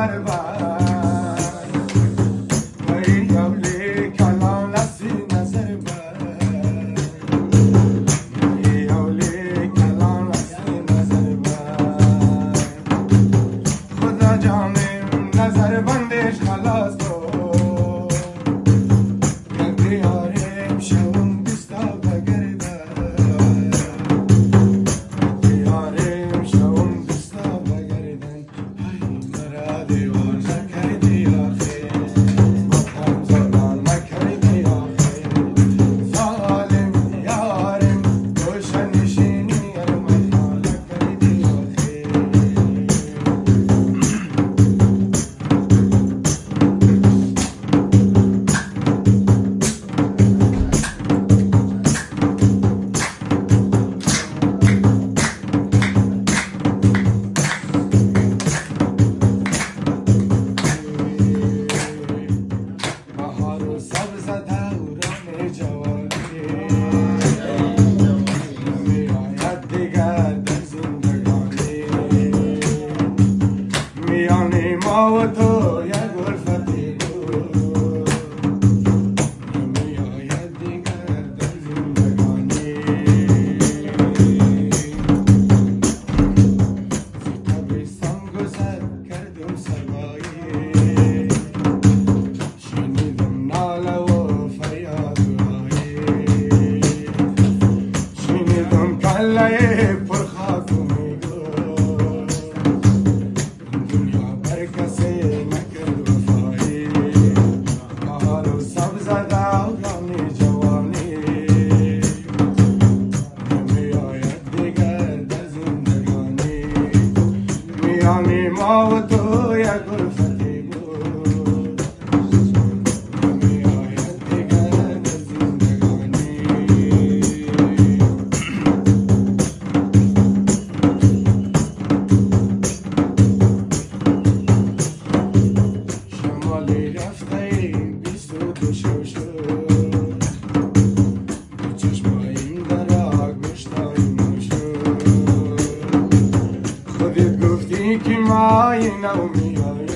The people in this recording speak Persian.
نظر بر وی اولی کلان لسی نظر بر وی اولی کلان لسی نظر بر خدا جانم نظر بندش خلاص کن دیارم شون بستا بگردن دیارم شون بستا بگردن ای مرا دیوار نکردی آخه مطمئن زدان نکردی آخه ظالم یارم روشن نشینی ارمان نکردی آخه سبز دوران جوانی میآید دیگر در زندگانی میان ما و تو یک الفتی بود میآید دیگر در زندگانی تابستان گذر کردم سوایی کلای پرخاک میگو دنیا بر کسی نکرد وفایی بهار و سبز دوران جوانی نمیآید دیگر در زندگانی میان ما و تو یک الفتی بود نمیآید دیگر در زندگانی رفته بیست و دو شد چشماییم در آگ مشتایم شد خودت گفتی که مای نو میآید